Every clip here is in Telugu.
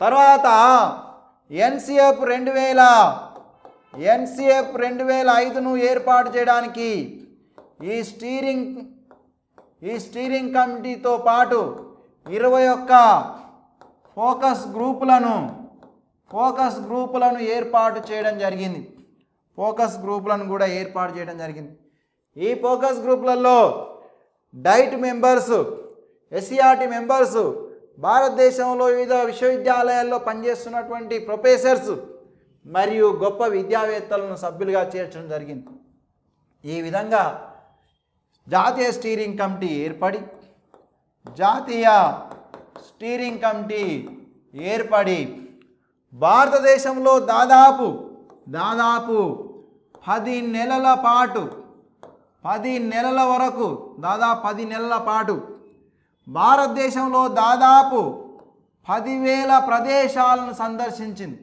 తర్వాత ఎన్సిఎఫ్ 2005ను ఏర్పాటు చేయడానికి ఈ స్టీరింగ్ కమిటీతో పాటు 21 ఫోకస్ గ్రూపులను ఏర్పాటు చేయడం జరిగింది. ఈ ఫోకస్ గ్రూపులలో డైట్ మెంబర్స్, ఎస్సీఆర్టీ మెంబర్స్, భారతదేశంలో వివిధ విశ్వవిద్యాలయాల్లో పనిచేస్తున్నటువంటి ప్రొఫెసర్స్ మరియు గొప్ప విద్యావేత్తలను సభ్యులుగా చేర్చడం జరిగింది. ఈ విధంగా జాతీయ స్టీరింగ్ కమిటీ ఏర్పడి భారతదేశంలో దాదాపు 10 నెలల పాటు 10 నెలల వరకు భారతదేశంలో దాదాపు 10,000 ప్రదేశాలను సందర్శించింది.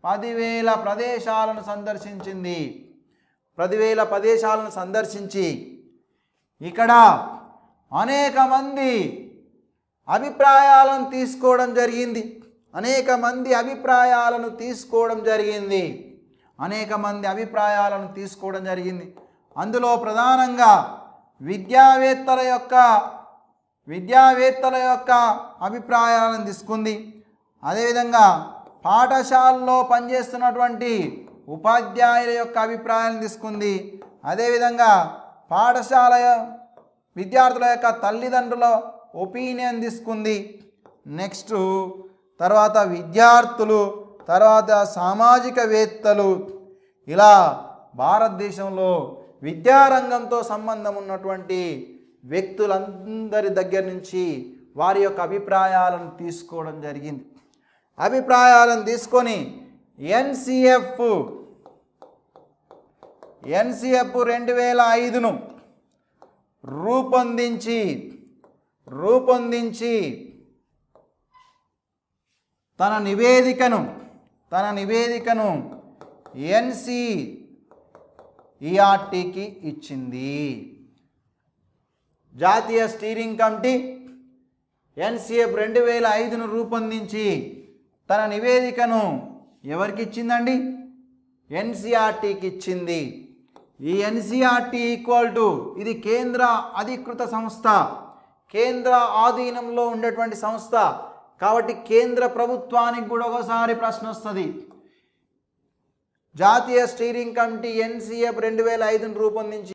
10,000 ప్రదేశాలను సందర్శించి ఇక్కడ అనేక మంది అభిప్రాయాలను తీసుకోవడం జరిగింది. అందులో ప్రధానంగా విద్యావేత్తల యొక్క అభిప్రాయాలను తీసుకుంది. అదేవిధంగా పాఠశాలలో పనిచేస్తున్నటువంటి ఉపాధ్యాయుల యొక్క అభిప్రాయాలను తీసుకుంది. అదేవిధంగా పాఠశాల విద్యార్థుల యొక్క తల్లిదండ్రుల ఒపీనియన్ తీసుకుంది. నెక్స్ట్ తర్వాత విద్యార్థులు, తర్వాత సామాజికవేత్తలు, ఇలా భారతదేశంలో విద్యారంగంతో సంబంధం ఉన్నటువంటి వ్యక్తులందరి దగ్గర నుంచి వారి యొక్క అభిప్రాయాలను తీసుకోవడం జరిగింది. అభిప్రాయాలను తీసుకొని ఎన్సిఎఫ్ 2005ను రూపొందించి తన నివేదికను ఎన్సిఈఆర్టీకి ఇచ్చింది. జాతీయ స్టీరింగ్ కమిటీ ఎన్సిఎఫ్ 2005ను రూపొందించి తన నివేదికను ఎవరికి ఇచ్చిందండి? ఎన్సిఈఆర్టీకి ఇచ్చింది. ఈ ఎన్సిఈఆర్టీ ఇది కేంద్ర అధికృత సంస్థ, కేంద్ర ఆధీనంలో ఉండేటువంటి సంస్థ కాబట్టి కేంద్ర ప్రభుత్వానికి కూడా ఒకసారి ప్రశ్న వస్తుంది. జాతీయ స్టీరింగ్ కమిటీ ఎన్సిఎఫ్ 2005ను రూపొందించి